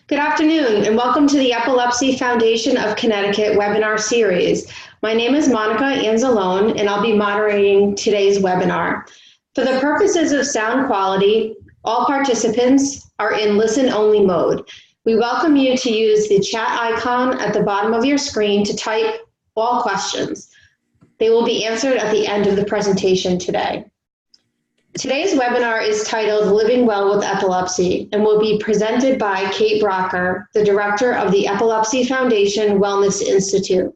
Good afternoon, and welcome to the Epilepsy Foundation of Connecticut webinar series. My name is Monica Anzalone, and I'll be moderating today's webinar. For the purposes of sound quality, all participants are in listen-only mode. We welcome you to use the chat icon at the bottom of your screen to type all questions. They will be answered at the end of the presentation today. Today's webinar is titled Living Well with Epilepsy and will be presented by Cate Brocker, the director of the Epilepsy Foundation Wellness Institute.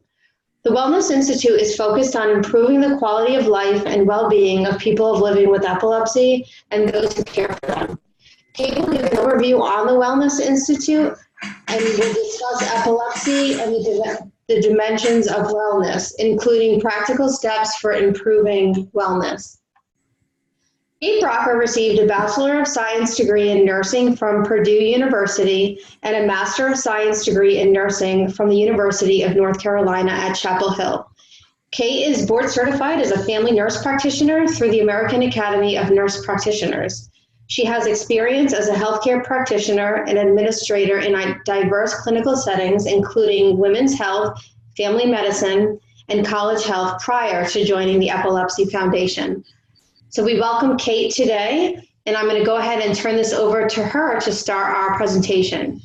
The Wellness Institute is focused on improving the quality of life and well-being of people living with epilepsy and those who care for them. Cate will give an overview on the Wellness Institute and will discuss epilepsy and the dimensions of wellness, including practical steps for improving wellness. Cate Brocker received a Bachelor of Science degree in nursing from Purdue University and a Master of Science degree in nursing from the University of North Carolina at Chapel Hill. Cate is board certified as a family nurse practitioner through the American Academy of Nurse Practitioners. She has experience as a healthcare practitioner and administrator in diverse clinical settings, including women's health, family medicine, and college health prior to joining the Epilepsy Foundation. So we welcome Cate today, and I'm going to go ahead and turn this over to her to start our presentation.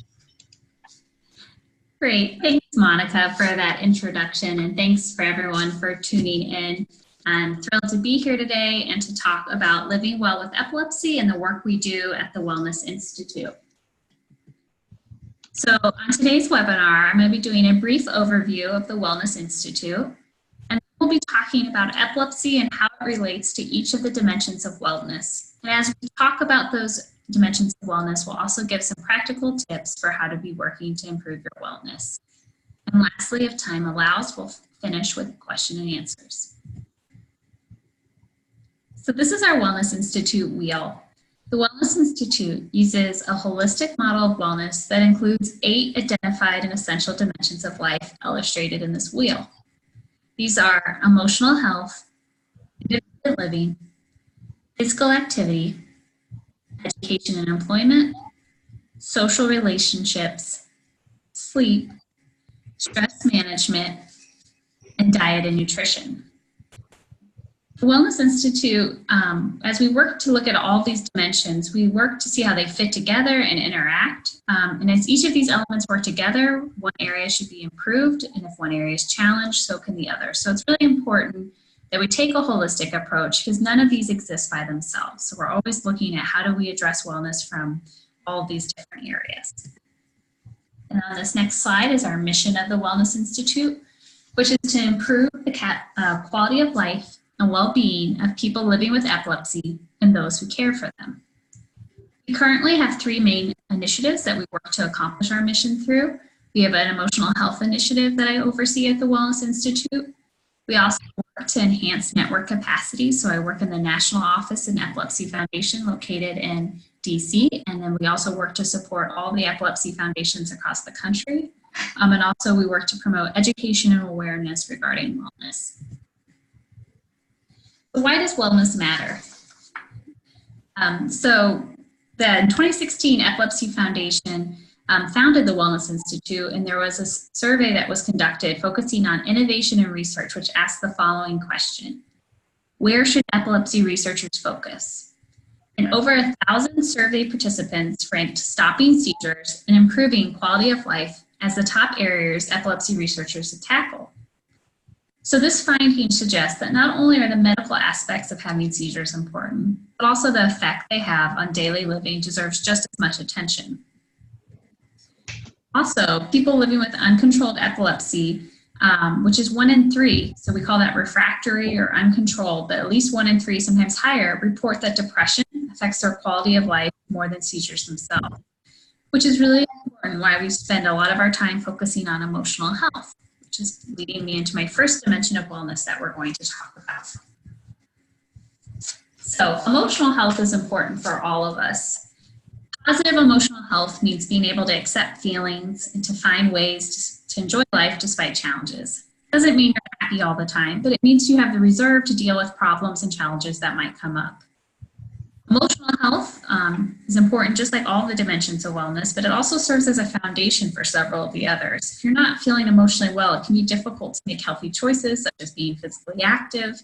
Great. Thanks, Monica, for that introduction, and thanks for everyone for tuning in. I'm thrilled to be here today and to talk about living well with epilepsy and the work we do at the Wellness Institute. So on today's webinar, I'm going to be doing a brief overview of the Wellness Institute. We'll be talking about epilepsy and how it relates to each of the dimensions of wellness. And as we talk about those dimensions of wellness, we'll also give some practical tips for how to be working to improve your wellness. And lastly, if time allows, we'll finish with question and answers. So this is our Wellness Institute wheel. The Wellness Institute uses a holistic model of wellness that includes 8 identified and essential dimensions of life illustrated in this wheel. These are emotional health, independent living, physical activity, education and employment, social relationships, sleep, stress management, and diet and nutrition. The Wellness Institute, as we work to look at all these dimensions, we work to see how they fit together and interact. And as each of these elements work together, one area should be improved, and if one area is challenged, so can the other. So it's really important that we take a holistic approach because none of these exist by themselves. So we're always looking at how do we address wellness from all of these different areas. And on this next slide is our mission of the Wellness Institute, which is to improve the quality of life and well-being of people living with epilepsy and those who care for them. We currently have 3 main initiatives that we work to accomplish our mission through. We have an emotional health initiative that I oversee at the Wellness Institute. We also work to enhance network capacity. So I work in the National Office in Epilepsy Foundation located in DC. And then we also work to support all the epilepsy foundations across the country. And also we work to promote education and awareness regarding wellness. So why does wellness matter? So the 2016 Epilepsy Foundation founded the Wellness Institute, and there was a survey that was conducted focusing on innovation and research, which asked the following question: where should epilepsy researchers focus? And over 1,000 survey participants ranked stopping seizures and improving quality of life as the top areas epilepsy researchers to tackle. So this finding suggests that not only are the medical aspects of having seizures important, but also the effect they have on daily living deserves just as much attention. Also, people living with uncontrolled epilepsy, which is 1 in 3, so we call that refractory or uncontrolled, but at least 1 in 3, sometimes higher, report that depression affects their quality of life more than seizures themselves, which is really important why we spend a lot of our time focusing on emotional health, which is leading me into my first dimension of wellness that we're going to talk about. So emotional health is important for all of us. Positive emotional health means being able to accept feelings and to find ways to enjoy life despite challenges. It doesn't mean you're happy all the time, but it means you have the reserve to deal with problems and challenges that might come up. Emotional health is important, just like all the dimensions of wellness, but it also serves as a foundation for several of the others. If you're not feeling emotionally well, it can be difficult to make healthy choices, such as being physically active,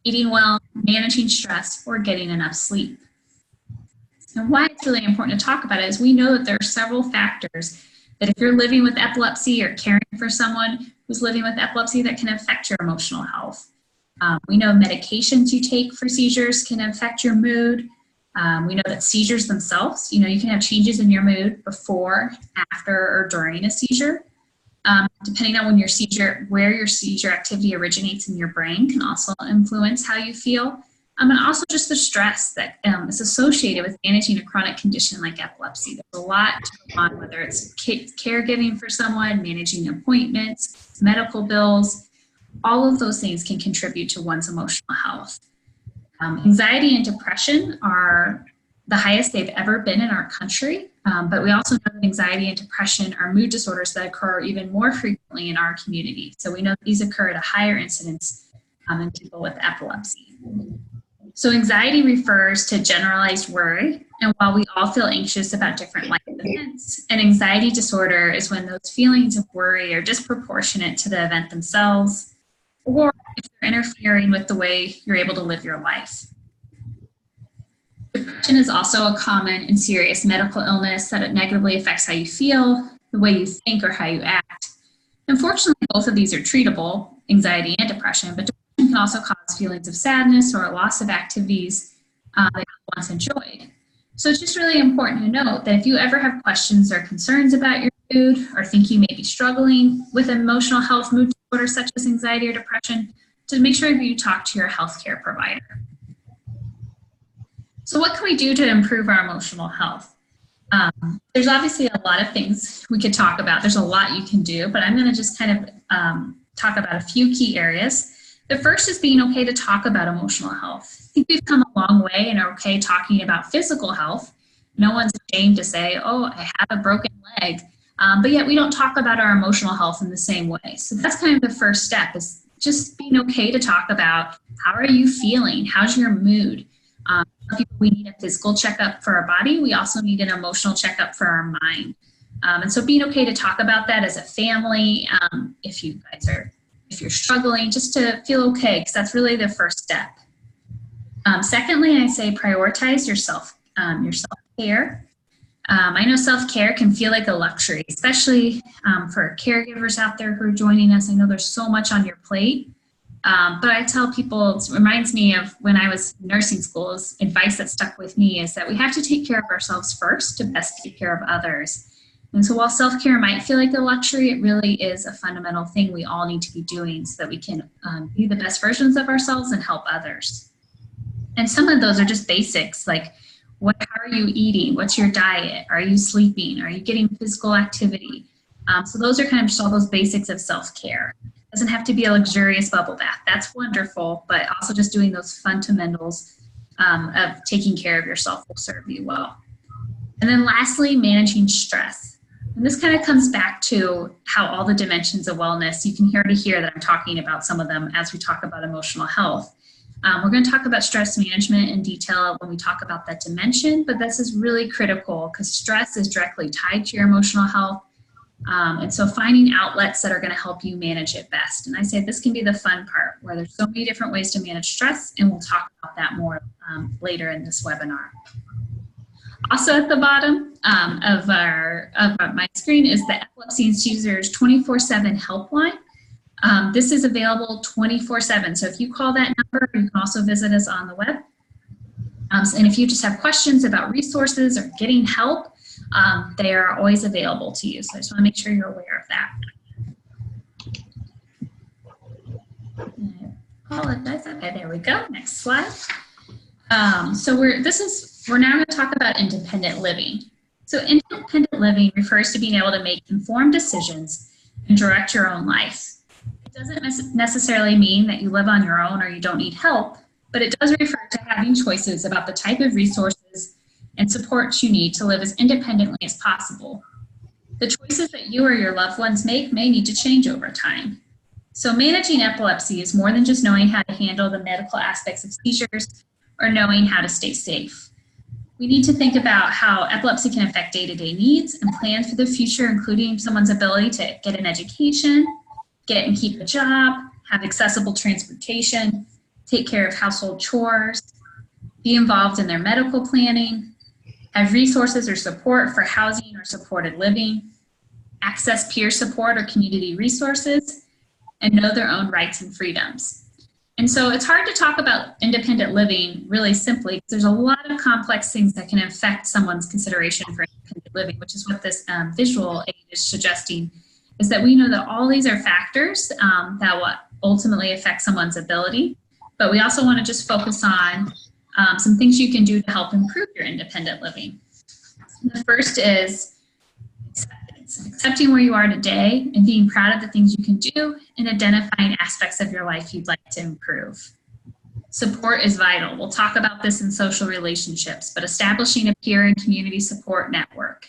eating well, managing stress, or getting enough sleep. And why it's really important to talk about it is we know that there are several factors that if you're living with epilepsy or caring for someone who's living with epilepsy, that can affect your emotional health. We know medications you take for seizures can affect your mood. We know that seizures themselves, you can have changes in your mood before, after, or during a seizure. Depending on where your seizure activity originates in your brain can also influence how you feel. And also just the stress that is associated with managing a chronic condition like epilepsy. There's a lot to go on, whether it's caregiving for someone, managing appointments, medical bills. All of those things can contribute to one's emotional health. Anxiety and depression are the highest they've ever been in our country, but we also know that anxiety and depression are mood disorders that occur even more frequently in our community. So we know that these occur at a higher incidence in people with epilepsy. So anxiety refers to generalized worry, and while we all feel anxious about different life events, an anxiety disorder is when those feelings of worry are disproportionate to the event themselves, or if they're interfering with the way you're able to live your life. Depression is also a common and serious medical illness that it negatively affects how you feel, the way you think, or how you act. Unfortunately, both of these are treatable, anxiety and depression, but depression can also cause feelings of sadness or a loss of activities that you once enjoyed. So it's just really important to note that if you ever have questions or concerns about your mood, or think you may be struggling with emotional health mood disorders such as anxiety or depression, to make sure you talk to your healthcare provider. So what can we do to improve our emotional health? There's obviously a lot of things we could talk about. There's a lot you can do, but I'm going to just kind of talk about a few key areas. The first is being okay to talk about emotional health. I think we've come a long way and are okay talking about physical health. No one's ashamed to say, oh, I have a broken leg, but yet we don't talk about our emotional health in the same way. So that's kind of the first step, is just being okay to talk about how are you feeling? How's your mood? We need a physical checkup for our body. We also need an emotional checkup for our mind. And so being okay to talk about that as a family, if you're struggling, just to feel okay, because that's really the first step. Secondly, I say prioritize your self-care. I know self-care can feel like a luxury, especially for caregivers out there who are joining us. I know there's so much on your plate. But I tell people, it reminds me of when I was in nursing school, advice that stuck with me is that we have to take care of ourselves first to best take care of others. And so while self-care might feel like a luxury, it really is a fundamental thing we all need to be doing so that we can be the best versions of ourselves and help others. And some of those are just basics, like how are you eating? What's your diet? Are you sleeping? Are you getting physical activity? So those are kind of just all those basics of self-care. Doesn't have to be a luxurious bubble bath. That's wonderful, but also just doing those fundamentals of taking care of yourself will serve you well. And then lastly, managing stress. And this kind of comes back to how all the dimensions of wellness, you can hear that I'm talking about some of them as we talk about emotional health. We're going to talk about stress management in detail when we talk about that dimension, but this is really critical because stress is directly tied to your emotional health. And so finding outlets that are going to help you manage it best. And I say this can be the fun part, where there's so many different ways to manage stress, and we'll talk about that more later in this webinar. Also at the bottom of my screen is the Epilepsy and Seizures 24/7 helpline. This is available 24/7. So if you call that number, you can also visit us on the web. And if you just have questions about resources or getting help, they are always available to you. So I just want to make sure you're aware of that. I apologize. Okay, there we go. Next slide. So we're now going to talk about independent living. So independent living refers to being able to make informed decisions and direct your own life. It doesn't necessarily mean that you live on your own or you don't need help, but it does refer to having choices about the type of resources and support you need to live as independently as possible. The choices that you or your loved ones make may need to change over time. So managing epilepsy is more than just knowing how to handle the medical aspects of seizures or knowing how to stay safe. We need to think about how epilepsy can affect day-to-day needs and plan for the future, including someone's ability to get an education, get and keep a job, have accessible transportation, take care of household chores, be involved in their medical planning, have resources or support for housing or supported living, access peer support or community resources, and know their own rights and freedoms. And so it's hard to talk about independent living really simply because there's a lot of complex things that can affect someone's consideration for independent living, which is what this visual aid is suggesting, is that we know that all these are factors that will ultimately affect someone's ability, but we also want to just focus on some things you can do to help improve your independent living. The first is accepting where you are today and being proud of the things you can do and identifying aspects of your life you'd like to improve. Support is vital. We'll talk about this in social relationships, but establishing a peer and community support network.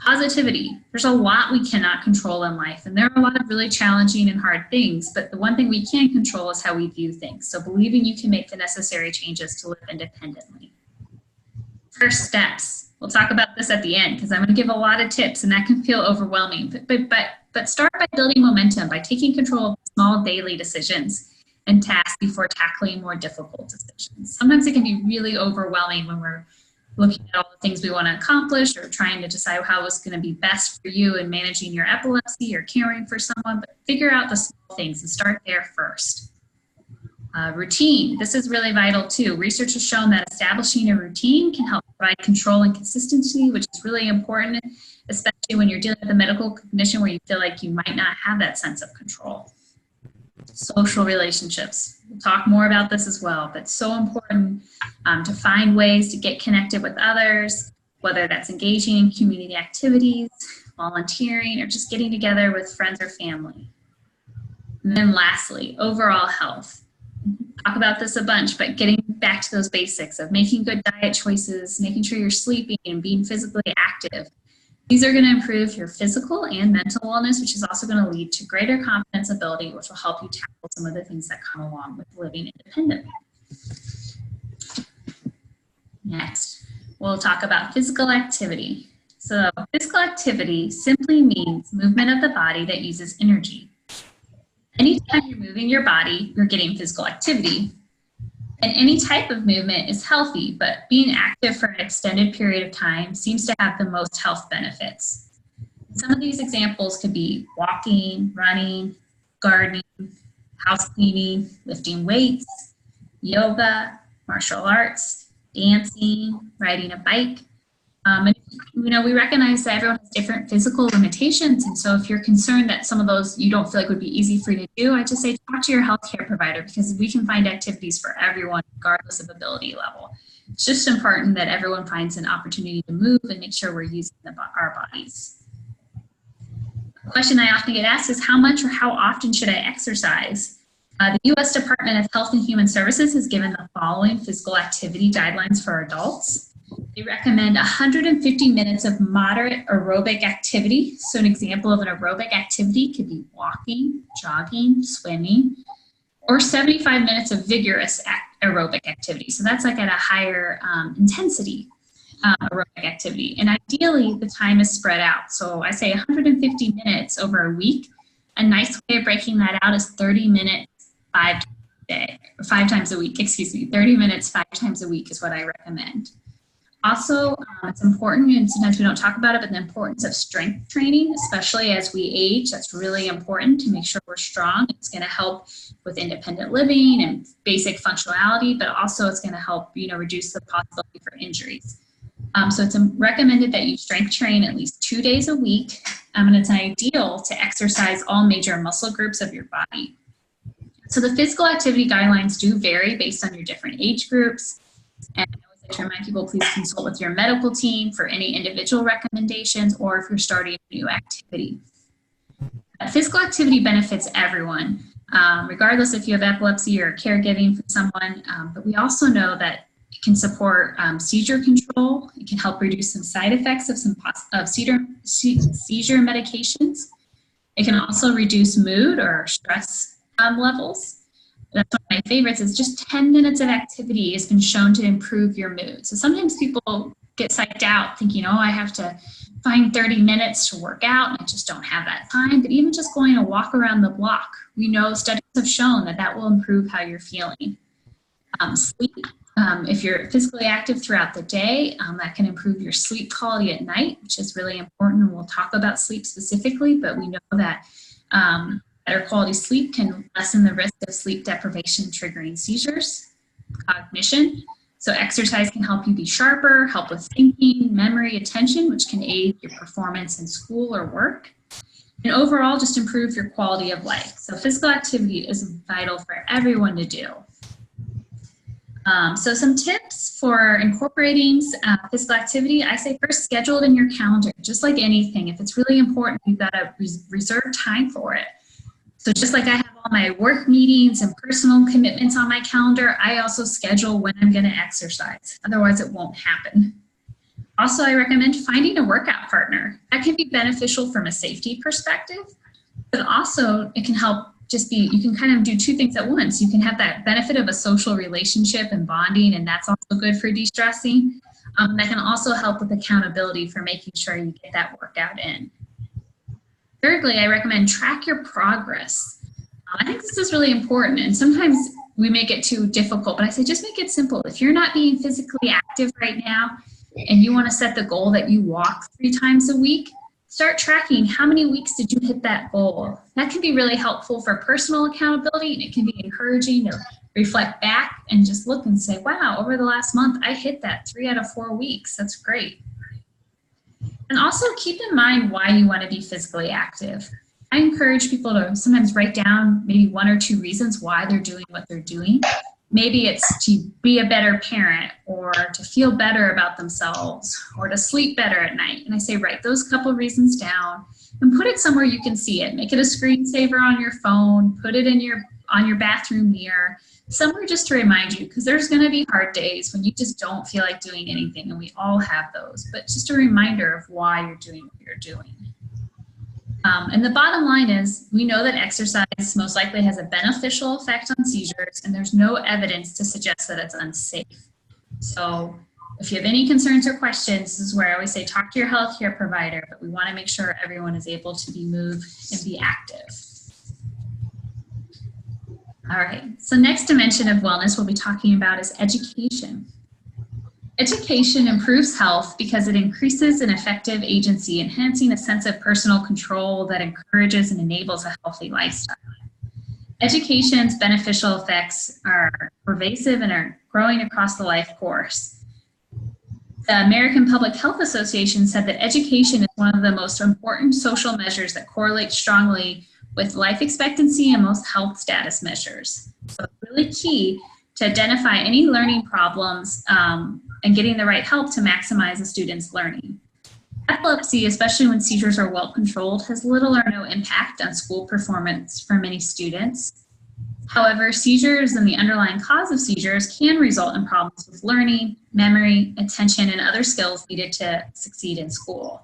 Positivity. There's a lot we cannot control in life, and there are a lot of really challenging and hard things, but the one thing we can control is how we view things. So believing you can make the necessary changes to live independently. First steps. We'll talk about this at the end because I'm going to give a lot of tips and that can feel overwhelming. But start by building momentum, by taking control of small daily decisions and tasks before tackling more difficult decisions. Sometimes it can be really overwhelming when we're looking at all the things we want to accomplish or trying to decide how it's going to be best for you in managing your epilepsy or caring for someone, but figure out the small things and start there first. Routine. This is really vital too. Research has shown that establishing a routine can help provide control and consistency, which is really important, especially when you're dealing with a medical condition where you feel like you might not have that sense of control. Social relationships. We'll talk more about this as well, but it's so important to find ways to get connected with others, whether that's engaging in community activities, volunteering, or just getting together with friends or family. And then lastly, overall health. Talk about this a bunch, but getting back to those basics of making good diet choices, making sure you're sleeping and being physically active. These are going to improve your physical and mental wellness, which is also going to lead to greater confidence ability, which will help you tackle some of the things that come along with living independently. Next, we'll talk about physical activity. So physical activity simply means movement of the body that uses energy. Anytime you're moving your body, you're getting physical activity. And any type of movement is healthy, but being active for an extended period of time seems to have the most health benefits. Some of these examples could be walking, running, gardening, house cleaning, lifting weights, yoga, martial arts, dancing, riding a bike. And we recognize that everyone has different physical limitations, and so if you're concerned that some of those you don't feel like would be easy for you to do, I just say talk to your healthcare provider because we can find activities for everyone regardless of ability level. It's just important that everyone finds an opportunity to move and make sure we're using our bodies. A question I often get asked is how much or how often should I exercise? The U.S. Department of Health and Human Services has given the following physical activity guidelines for adults. They recommend 150 minutes of moderate aerobic activity. So an example of an aerobic activity could be walking, jogging, swimming, or 75 minutes of vigorous aerobic activity. So that's like at a higher intensity aerobic activity. And ideally, the time is spread out. So I say 150 minutes over a week. A nice way of breaking that out is 30 minutes 5 times a week, 30 minutes 5 times a week is what I recommend. Also, it's important, and sometimes we don't talk about it, but the importance of strength training, especially as we age, that's really important to make sure we're strong. It's going to help with independent living and basic functionality, but also it's going to help, reduce the possibility for injuries. So it's recommended that you strength train at least 2 days a week, and it's ideal to exercise all major muscle groups of your body. So the physical activity guidelines do vary based on your different age groups, and to remind people, please consult with your medical team for any individual recommendations or if you're starting a new activity. Physical activity benefits everyone, regardless if you have epilepsy or caregiving for someone, but we also know that it can support seizure control. It can help reduce some side effects of some seizure medications. It can also reduce mood or stress levels. that's one of my favorites, is just 10 minutes of activity has been shown to improve your mood. So sometimes people get psyched out thinking, oh, I have to find 30 minutes to work out and I just don't have that time. But even just going a walk around the block, we know studies have shown that that will improve how you're feeling. Sleep, if you're physically active throughout the day, that can improve your sleep quality at night, which is really important. And we'll talk about sleep specifically, but we know that better quality sleep can lessen the risk of sleep deprivation triggering seizures. Cognition. So exercise can help you be sharper, help with thinking, memory, attention, which can aid your performance in school or work. And overall, just improve your quality of life. So physical activity is vital for everyone to do. So some tips for incorporating physical activity. I say first, schedule it in your calendar. Just like anything, if it's really important, you've got to reserve time for it. So just like I have all my work meetings and personal commitments on my calendar, I also schedule when I'm going to exercise. Otherwise, it won't happen. Also, I recommend finding a workout partner. That can be beneficial from a safety perspective, but also it can help you can kind of do two things at once. You can have that benefit of a social relationship and bonding, and that's also good for de-stressing. That can also help with accountability for making sure you get that workout in. Thirdly, I recommend track your progress. I think this is really important, and sometimes we make it too difficult, but I say just make it simple. If you're not being physically active right now and you want to set the goal that you walk 3 times a week, start tracking how many weeks did you hit that goal. That can be really helpful for personal accountability, and it can be encouraging to reflect back and just look and say, wow, over the last month, I hit that 3 out of 4 weeks. That's great. And also keep in mind why you want to be physically active. I encourage people to sometimes write down maybe 1 or 2 reasons why they're doing what they're doing. Maybe it's to be a better parent, or to feel better about themselves, or to sleep better at night. And I say write those couple reasons down and put it somewhere you can see it. Make it a screensaver on your phone, put it in on your bathroom mirror, somewhere just to remind you, because there's going to be hard days when you just don't feel like doing anything, and we all have those, but just a reminder of why you're doing what you're doing. And the bottom line is, we know that exercise most likely has a beneficial effect on seizures, and there's no evidence to suggest that it's unsafe. So if you have any concerns or questions, this is where I always say talk to your healthcare provider, but we want to make sure everyone is able to be moved and be active. All right, so next dimension of wellness we'll be talking about is education. Education improves health because it increases an effective agency, enhancing a sense of personal control that encourages and enables a healthy lifestyle. Education's beneficial effects are pervasive and are growing across the life course. The American Public Health Association said that education is one of the most important social measures that correlate strongly with life expectancy and most health status measures. So it's really key to identify any learning problems and getting the right help to maximize a student's learning. Epilepsy, especially when seizures are well controlled, has little or no impact on school performance for many students. However, seizures and the underlying cause of seizures can result in problems with learning, memory, attention, and other skills needed to succeed in school.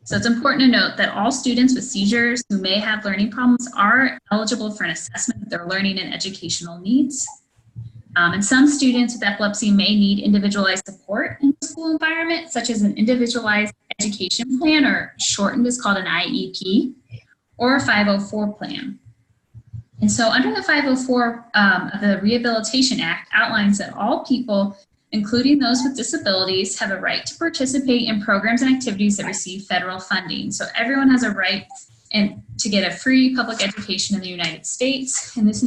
So it's important to note that all students with seizures who may have learning problems are eligible for an assessment of their learning and educational needs. And some students with epilepsy may need individualized support in the school environment, such as an individualized education plan, or shortened is called an IEP, or a 504 plan. And so under the 504 of the Rehabilitation Act outlines that all people, including those with disabilities, have a right to participate in programs and activities that receive federal funding. So everyone has a right to get a free public education in the United States, and this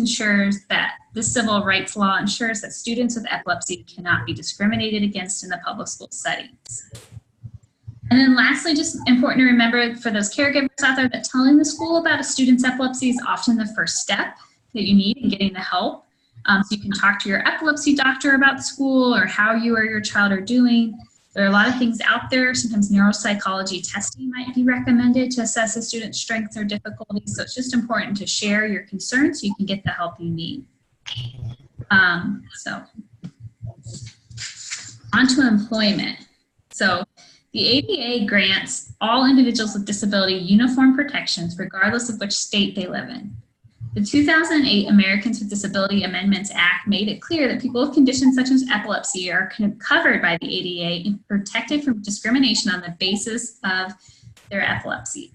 civil rights law ensures that students with epilepsy cannot be discriminated against in the public school settings. And then lastly, just important to remember for those caregivers out there that telling the school about a student's epilepsy is often the first step that you need in getting the help. So you can talk to your epilepsy doctor about school or how you or your child are doing. There are a lot of things out there. Sometimes neuropsychology testing might be recommended to assess a student's strengths or difficulties. So it's just important to share your concerns so you can get the help you need. So on to employment. So the APA grants all individuals with disability uniform protections regardless of which state they live in. The 2008 Americans with Disability Amendments Act made it clear that people with conditions such as epilepsy are covered by the ADA and protected from discrimination on the basis of their epilepsy.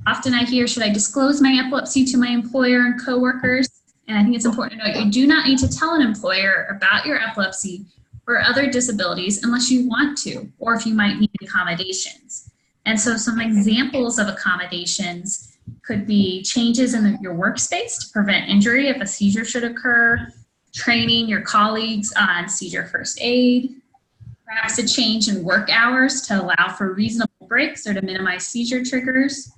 Often I hear, should I disclose my epilepsy to my employer and coworkers? And I think it's important to note you do not need to tell an employer about your epilepsy or other disabilities unless you want to, or if you might need accommodations. And so some examples of accommodations could be changes in your workspace to prevent injury if a seizure should occur, training your colleagues on seizure first aid, perhaps a change in work hours to allow for reasonable breaks or to minimize seizure triggers,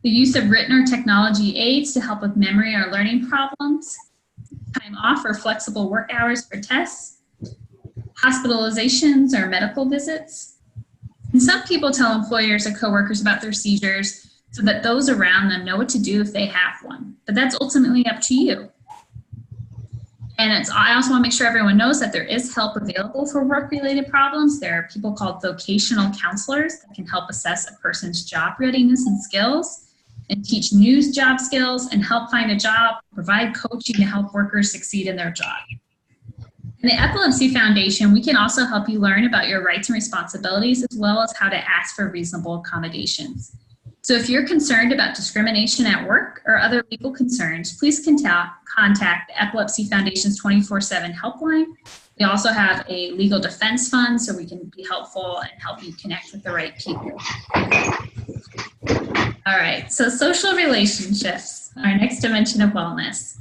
the use of written or technology aids to help with memory or learning problems, time off or flexible work hours for tests, hospitalizations or medical visits. And some people tell employers or coworkers about their seizures so that those around them know what to do if they have one. But that's ultimately up to you. And I also want to make sure everyone knows that there is help available for work-related problems. There are people called vocational counselors that can help assess a person's job readiness and skills and teach new job skills and help find a job, provide coaching to help workers succeed in their job. In the Epilepsy Foundation, we can also help you learn about your rights and responsibilities as well as how to ask for reasonable accommodations. So if you're concerned about discrimination at work or other legal concerns, please contact the Epilepsy Foundation's 24/7 helpline. We also have a legal defense fund so we can be helpful and help you connect with the right people. All right, so social relationships, our next dimension of wellness.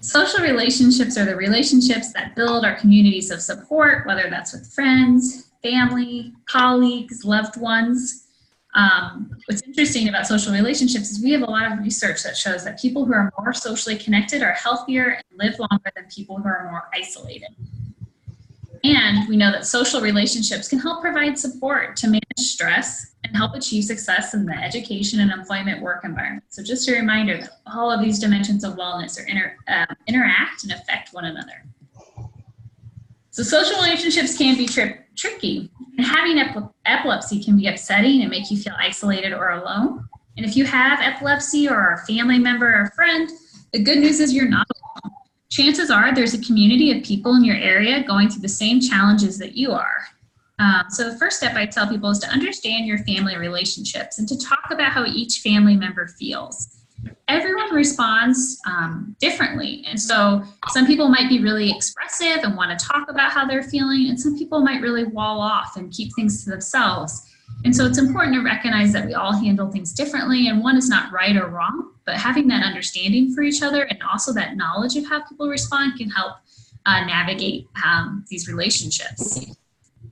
Social relationships are the relationships that build our communities of support, whether that's with friends, family, colleagues, loved ones. What's interesting about social relationships is we have a lot of research that shows that people who are more socially connected are healthier and live longer than people who are more isolated. And we know that social relationships can help provide support to manage stress and help achieve success in the education and employment work environment. So just a reminder that all of these dimensions of wellness are interact and affect one another. So social relationships can be tricky, and having epilepsy can be upsetting and make you feel isolated or alone. And if you have epilepsy or a family member or friend, the good news is you're not alone. Chances are there's a community of people in your area going through the same challenges that you are. So the first step I tell people is to understand your family relationships and to talk about how each family member feels. Everyone responds differently. And so some people might be really expressive and want to talk about how they're feeling, and some people might really wall off and keep things to themselves. And so it's important to recognize that we all handle things differently, and one is not right or wrong, but having that understanding for each other and also that knowledge of how people respond can help navigate these relationships.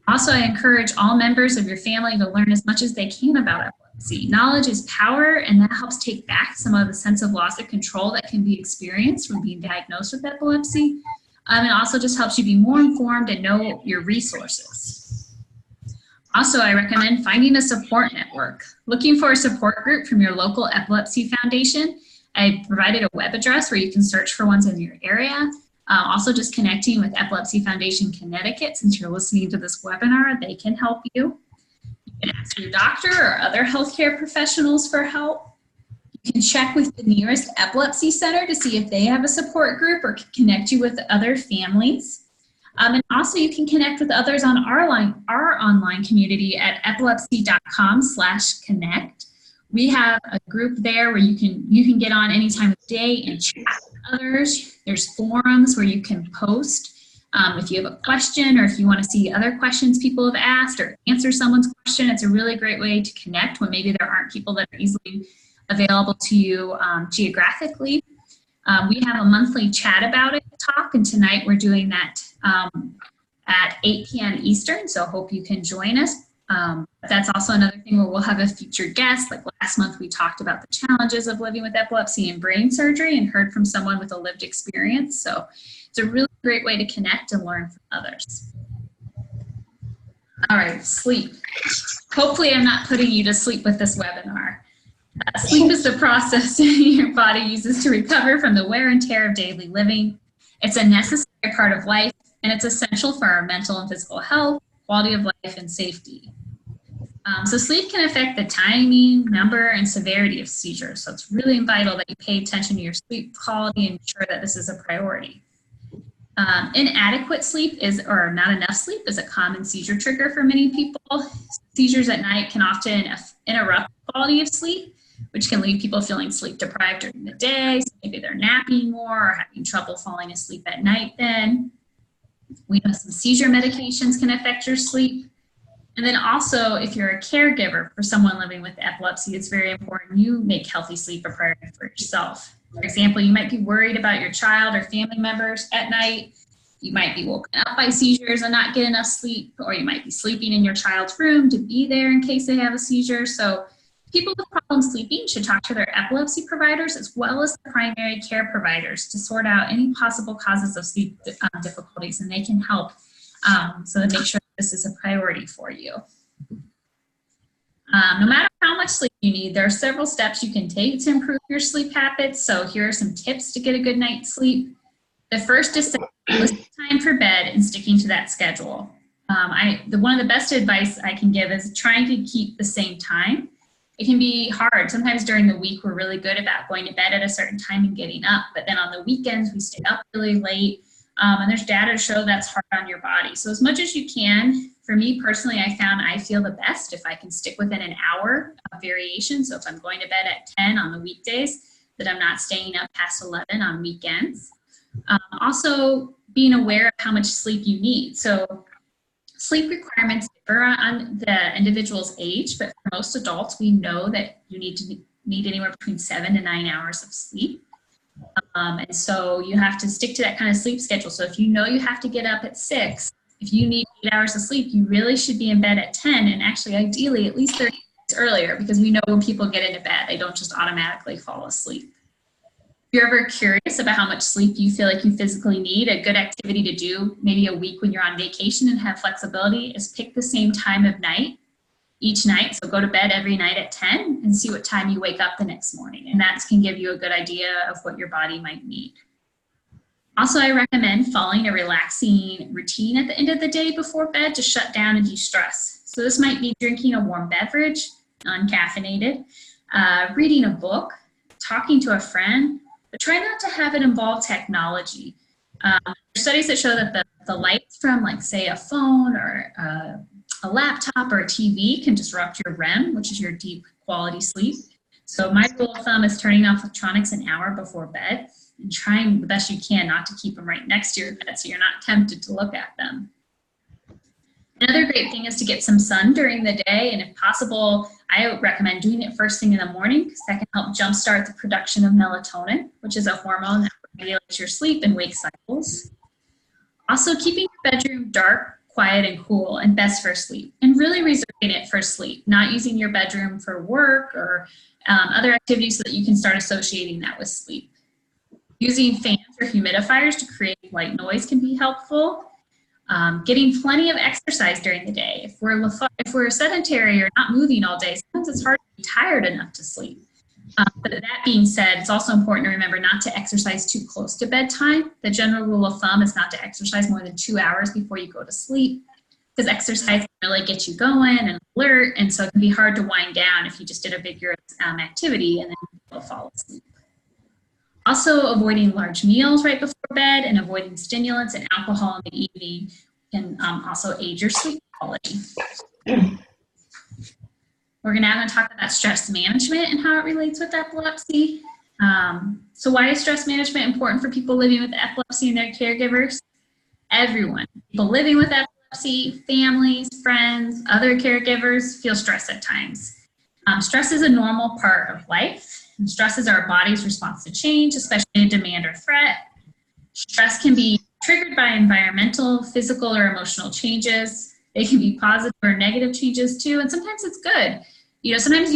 Also, I encourage all members of your family to learn as much as they can about epilepsy. Knowledge is power, and that helps take back some of the sense of loss of control that can be experienced from being diagnosed with epilepsy. It also just helps you be more informed and know your resources. Also, I recommend finding a support network. Looking for a support group from your local Epilepsy Foundation. I provided a web address where you can search for ones in your area. Also, just connecting with Epilepsy Foundation Connecticut, since you're listening to this webinar, they can help you. You can ask your doctor or other healthcare professionals for help. You can check with the nearest epilepsy center to see if they have a support group or can connect you with other families. And also you can connect with others on our online community at epilepsy.com/connect. We have a group there where you can get on any time of day and chat with others. There's forums where you can post if you have a question or if you want to see other questions people have asked or answer someone's question. It's a really great way to connect when maybe there aren't people that are easily available to you geographically. We have a monthly chat about it talk, and tonight we're doing that at 8 p.m. Eastern, so hope you can join us. That's also another thing where we'll have a featured guest. Like last month, we talked about the challenges of living with epilepsy and brain surgery and heard from someone with a lived experience. So it's a really great way to connect and learn from others. All right, sleep. Hopefully I'm not putting you to sleep with this webinar. Sleep is the process your body uses to recover from the wear and tear of daily living. It's a necessary part of life, and it's essential for our mental and physical health, quality of life, and safety. So sleep can affect the timing, number, and severity of seizures. So it's really vital that you pay attention to your sleep quality and ensure that this is a priority. Inadequate sleep or not enough sleep is a common seizure trigger for many people. Seizures at night can often interrupt the quality of sleep, which can leave people feeling sleep deprived during the day. So maybe they're napping more or having trouble falling asleep at night then. We know some seizure medications can affect your sleep. And then also, if you're a caregiver for someone living with epilepsy, it's very important you make healthy sleep a priority for yourself. For example, you might be worried about your child or family members at night. You might be woken up by seizures and not get enough sleep, or you might be sleeping in your child's room to be there in case they have a seizure. So people with problems sleeping should talk to their epilepsy providers as well as the primary care providers to sort out any possible causes of sleep difficulties, and they can help so to make sure this is a priority for you. No matter how much sleep you need, there are several steps you can take to improve your sleep habits. So here are some tips to get a good night's sleep. The first is setting a time for bed and sticking to that schedule. One of the best advice I can give is trying to keep the same time. It can be hard. Sometimes during the week, we're really good about going to bed at a certain time and getting up, but then on the weekends, we stay up really late. And there's data to show that's hard on your body. So as much as you can, for me personally, I found I feel the best if I can stick within an hour of variation. So if I'm going to bed at 10 on the weekdays, that I'm not staying up past 11 on weekends. Also being aware of how much sleep you need. So sleep requirements differ on the individual's age, but for most adults, we know that you need anywhere between 7 to 9 hours of sleep. And so you have to stick to that kind of sleep schedule. So if you know you have to get up at 6, if you need 8 hours of sleep, you really should be in bed at 10, and actually ideally at least 30 minutes earlier, because we know when people get into bed, they don't just automatically fall asleep. If you're ever curious about how much sleep you feel like you physically need, a good activity to do maybe a week when you're on vacation and have flexibility is pick the same time of night each night. So go to bed every night at 10 and see what time you wake up the next morning. And that can give you a good idea of what your body might need. Also, I recommend following a relaxing routine at the end of the day before bed to shut down and de-stress. So this might be drinking a warm beverage, uncaffeinated, reading a book, talking to a friend, but try not to have it involve technology. There are studies that show that the lights from, like, say, a phone or a laptop or a TV can disrupt your REM, which is your deep quality sleep. So my rule of thumb is turning off electronics an hour before bed and trying the best you can not to keep them right next to your bed so you're not tempted to look at them. Another great thing is to get some sun during the day, and if possible, I recommend doing it first thing in the morning because that can help jumpstart the production of melatonin, which is a hormone that regulates your sleep and wake cycles. Also, keeping your bedroom dark, quiet, and cool, and best for sleep, and really reserving it for sleep, not using your bedroom for work or other activities so that you can start associating that with sleep. Using fans or humidifiers to create white noise can be helpful. Getting plenty of exercise during the day. If we're sedentary or not moving all day, sometimes it's hard to be tired enough to sleep. But that being said, it's also important to remember not to exercise too close to bedtime. The general rule of thumb is not to exercise more than 2 hours before you go to sleep, because exercise can really get you going and alert, and so it can be hard to wind down if you just did a vigorous activity and then you'll fall asleep. Also, avoiding large meals right before bed and avoiding stimulants and alcohol in the evening can also aid your sleep quality. We're now going to talk about stress management and how it relates with epilepsy. So why is stress management important for people living with epilepsy and their caregivers? Everyone, people living with epilepsy, families, friends, other caregivers feel stress at times. Stress is a normal part of life. And stress is our body's response to change, especially a demand or threat. Stress can be triggered by environmental, physical, or emotional changes. They can be positive or negative changes too, and sometimes it's good. Sometimes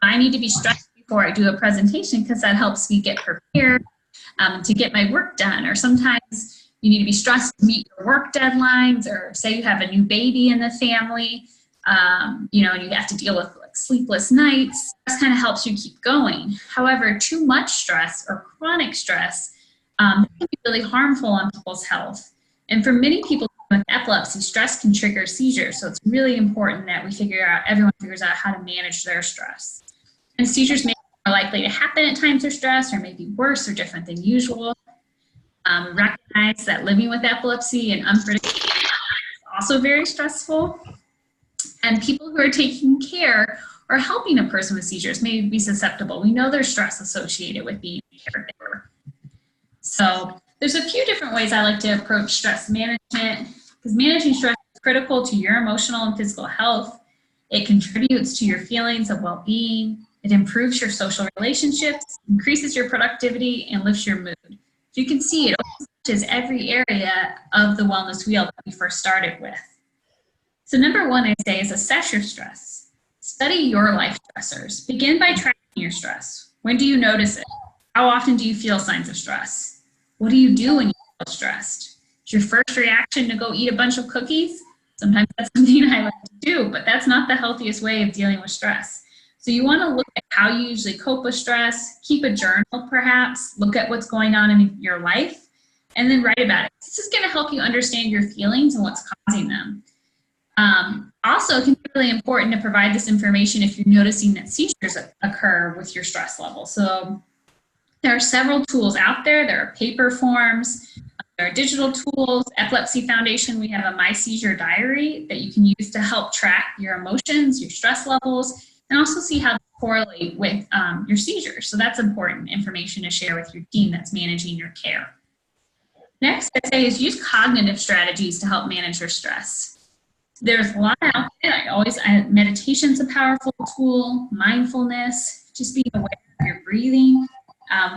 I need to be stressed before I do a presentation because that helps me get prepared to get my work done. Or sometimes you need to be stressed to meet your work deadlines, or say you have a new baby in the family, and you have to deal with sleepless nights. Stress kind of helps you keep going. However, too much stress or chronic stress can be really harmful on people's health. And for many people with epilepsy, stress can trigger seizures. So it's really important that everyone figures out how to manage their stress. And seizures may be more likely to happen at times of stress or maybe worse or different than usual. Recognize that living with epilepsy and unpredictable is also very stressful. And people who are taking care or helping a person with seizures may be susceptible. We know there's stress associated with being a caregiver. So there's a few different ways I like to approach stress management, because managing stress is critical to your emotional and physical health. It contributes to your feelings of well-being. It improves your social relationships, increases your productivity, and lifts your mood. So you can see it touches every area of the wellness wheel that we first started with. So number one, I say, is assess your stress. Study your life stressors. Begin by tracking your stress. When do you notice it? How often do you feel signs of stress? What do you do when you feel stressed? Is your first reaction to go eat a bunch of cookies? Sometimes that's something I like to do, but that's not the healthiest way of dealing with stress. So you want to look at how you usually cope with stress, keep a journal perhaps, look at what's going on in your life, and then write about it. This is going to help you understand your feelings and what's causing them. Also, it can be really important to provide this information if you're noticing that seizures occur with your stress level. So there are several tools out there. There are paper forms, there are digital tools. Epilepsy Foundation, we have a My Seizure Diary that you can use to help track your emotions, your stress levels, and also see how they correlate with your seizures. So that's important information to share with your team that's managing your care. Next, I'd say, is use cognitive strategies to help manage your stress. There's a lot out there. Meditation's a powerful tool, mindfulness, just being aware of your breathing.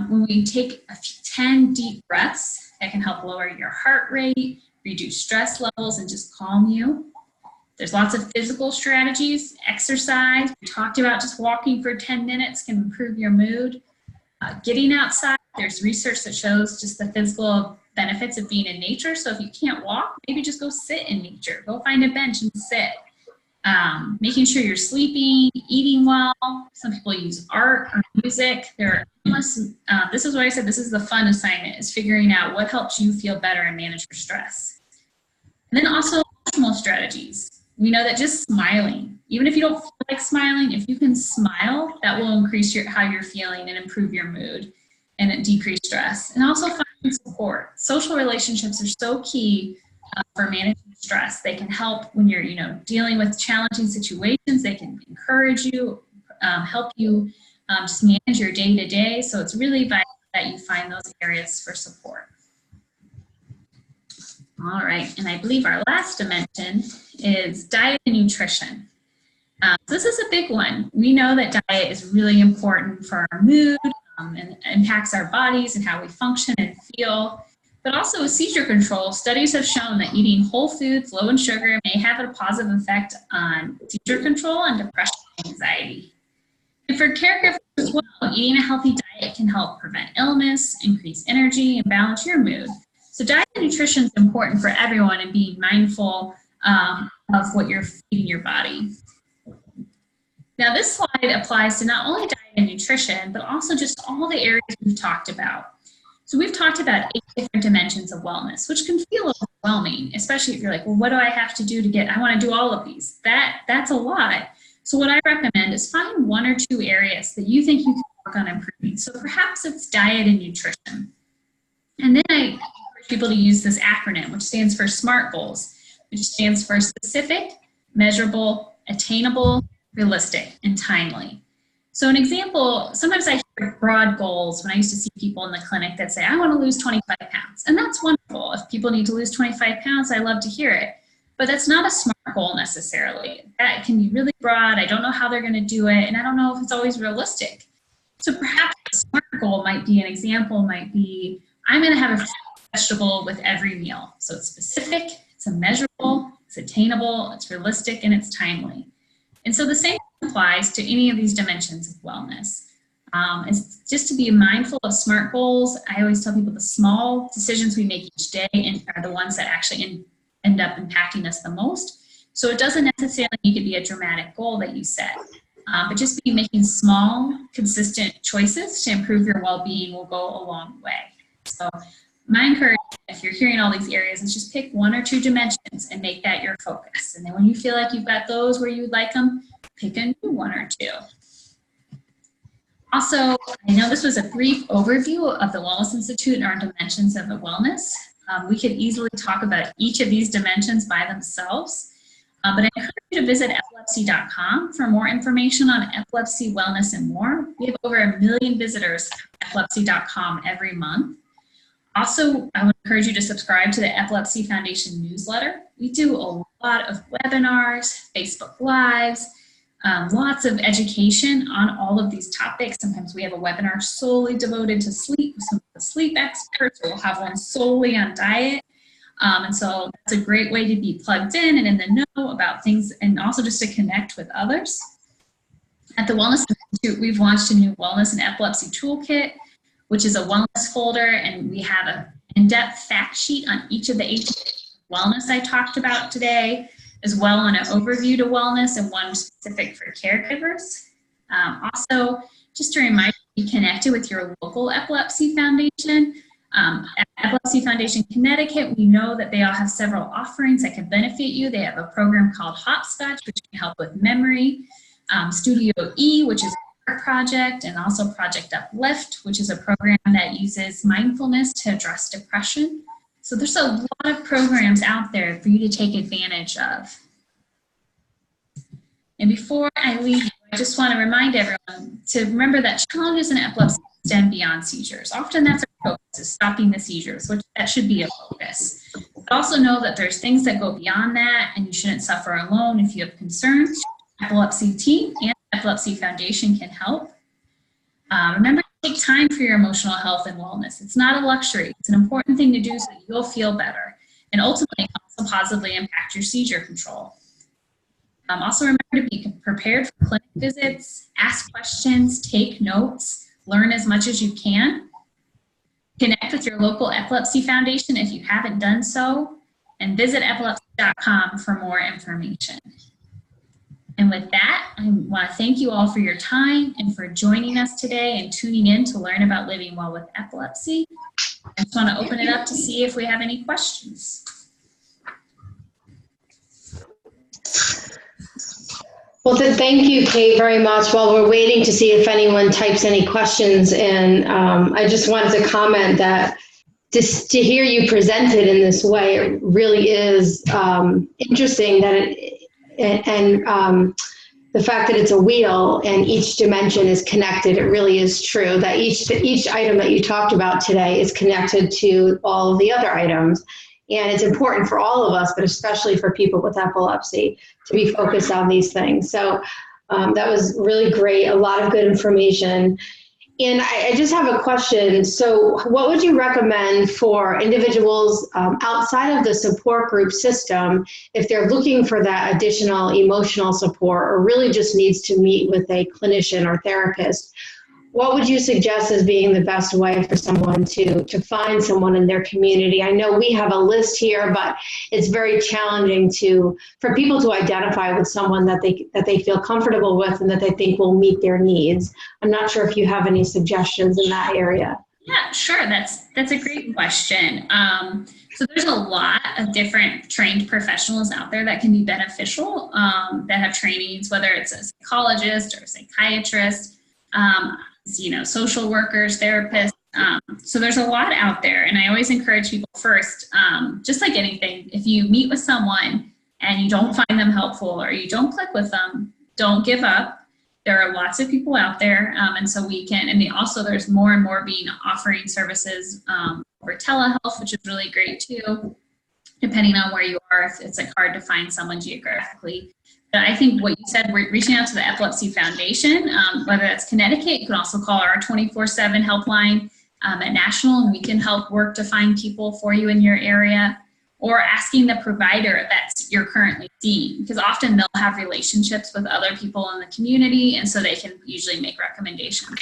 When we take 10 deep breaths, that can help lower your heart rate, reduce stress levels, and just calm you. There's lots of physical strategies, exercise. We talked about just walking for 10 minutes can improve your mood. Getting outside, there's research that shows just the physical benefits of being in nature. So if you can't walk, maybe just go sit in nature. Go find a bench and sit. Making sure you're sleeping, eating well. Some people use art or music. This is what I said, this is the fun assignment, is figuring out what helps you feel better and manage your stress. And then also emotional strategies. We know that just smiling, even if you don't feel like smiling, if you can smile, that will increase how you're feeling and improve your mood and decrease stress. And also finding support. Social relationships are so key for managing stress. They can help when you're, dealing with challenging situations. They can encourage you, help you just manage your day-to-day. So it's really vital that you find those areas for support. All right, and I believe our last dimension is diet and nutrition. This is a big one. We know that diet is really important for our mood and impacts our bodies and how we function and feel. But also with seizure control, studies have shown that eating whole foods, low in sugar, may have a positive effect on seizure control and depression and anxiety. And for caregivers as well, eating a healthy diet can help prevent illness, increase energy, and balance your mood. So diet and nutrition is important for everyone, and being mindful of what you're feeding your body. Now this slide applies to not only diet and nutrition, but also just all the areas we've talked about. So we've talked about 8 different dimensions of wellness, which can feel overwhelming, especially if you're like, well, what do I have to do I want to do all of these. That's a lot. So what I recommend is find 1 or 2 areas that you think you can work on improving. So perhaps it's diet and nutrition. And then I encourage people to use this acronym, which stands for SMART goals, which stands for specific, measurable, attainable, realistic, and timely. So an example, sometimes I hear broad goals when I used to see people in the clinic that say, I want to lose 25 pounds. And that's wonderful. If people need to lose 25 pounds, I love to hear it. But that's not a SMART goal necessarily. That can be really broad. I don't know how they're going to do it, and I don't know if it's always realistic. So perhaps a SMART goal might be, an example might be, I'm going to have a vegetable with every meal. So it's specific, it's measurable, it's attainable, it's realistic, and it's timely. And so the same applies to any of these dimensions of wellness. It's just to be mindful of SMART goals. I always tell people the small decisions we make each day are the ones that actually end up impacting us the most. So it doesn't necessarily need to be a dramatic goal that you set, but just be making small, consistent choices to improve your well-being will go a long way. So my encouragement, if you're hearing all these areas, is just pick 1 or 2 dimensions and make that your focus. And then when you feel like you've got those where you'd like them, pick a new 1 or 2. Also, I know this was a brief overview of the Wellness Institute and our dimensions of the wellness. We could easily talk about each of these dimensions by themselves, but I encourage you to visit epilepsy.com for more information on epilepsy, wellness, and more. We have over 1 million visitors at epilepsy.com every month. Also, I would encourage you to subscribe to the Epilepsy Foundation newsletter. We do a lot of webinars, Facebook Lives, lots of education on all of these topics. Sometimes we have a webinar solely devoted to sleep with some of the sleep experts, or we'll have one solely on diet. And so that's a great way to be plugged in and in the know about things, and also just to connect with others. At the Wellness Institute, we've launched a new Wellness and Epilepsy Toolkit, which is a wellness folder, and we have an in-depth fact sheet on each of the 8 wellness I talked about today, as well on an overview to wellness and one specific for caregivers. Also, just to remind you, be connected with your local Epilepsy Foundation. At Epilepsy Foundation Connecticut, we know that they all have several offerings that can benefit you. They have a program called Hopscotch, which can help with memory, Studio E, which is project, and also Project Uplift, which is a program that uses mindfulness to address depression. So there's a lot of programs out there for you to take advantage of. And before I leave you, I just want to remind everyone to remember that challenges in epilepsy extend beyond seizures. Often that's our focus, is stopping the seizures, which that should be a focus. But also know that there's things that go beyond that, and you shouldn't suffer alone if you have concerns. Epilepsy team and Epilepsy Foundation can help. Remember to take time for your emotional health and wellness. It's not a luxury. It's an important thing to do so that you'll feel better, and ultimately also positively impact your seizure control. Also remember to be prepared for clinic visits, ask questions, take notes, learn as much as you can. Connect with your local Epilepsy Foundation if you haven't done so, and visit epilepsy.com for more information. And with that, I want to thank you all for your time and for joining us today and tuning in to learn about living well with epilepsy. I just want to open it up to see if we have any questions. Well, then thank you, Cate, very much. While we're waiting to see if anyone types any questions in, I just wanted to comment that just to hear you presented in this way, it really is interesting that the fact that it's a wheel and each dimension is connected. It really is true that each item that you talked about today is connected to all of the other items. And it's important for all of us, but especially for people with epilepsy, to be focused on these things. So that was really great, a lot of good information. And I just have a question. So what would you recommend for individuals outside of the support group system if they're looking for that additional emotional support, or really just needs to meet with a clinician or therapist? What would you suggest as being the best way for someone to find someone in their community? I know we have a list here, but it's very challenging for people to identify with someone that they feel comfortable with and that they think will meet their needs. I'm not sure if you have any suggestions in that area. Yeah, sure. That's a great question. So there's a lot of different trained professionals out there that can be beneficial, that have trainings, whether it's a psychologist or a psychiatrist, social workers, therapists. So there's a lot out there. And I always encourage people first, just like anything, if you meet with someone and you don't find them helpful or you don't click with them, don't give up. There are lots of people out there. And so we can, and also there's more and more offering services over telehealth, which is really great too, depending on where you are, if it's like hard to find someone geographically. But I think what you said, we're reaching out to the Epilepsy Foundation, whether that's Connecticut, you can also call our 24/7 helpline at National, and we can help work to find people for you in your area, or asking the provider that you're currently seeing, because often they'll have relationships with other people in the community, and so they can usually make recommendations.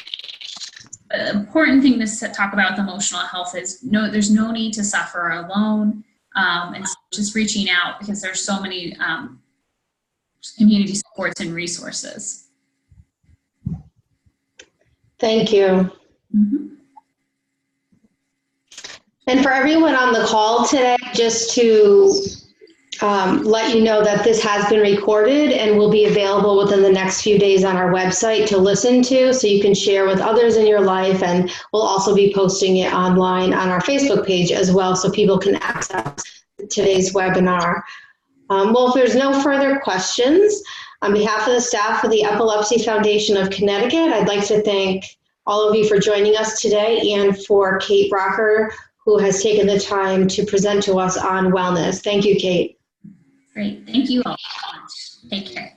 But the important thing to talk about with emotional health is there's no need to suffer alone, and so just reaching out, because there's so many community supports and resources. Thank you. Mm-hmm. And for everyone on the call today, just to let you know that this has been recorded and will be available within the next few days on our website to listen to, so you can share with others in your life, and we'll also be posting it online on our Facebook page as well, so people can access today's webinar. Well, if there's no further questions, on behalf of the staff of the Epilepsy Foundation of Connecticut, I'd like to thank all of you for joining us today, and for Cate Rocker, who has taken the time to present to us on wellness. Thank you, Cate. Great. Thank you all so much. Take care.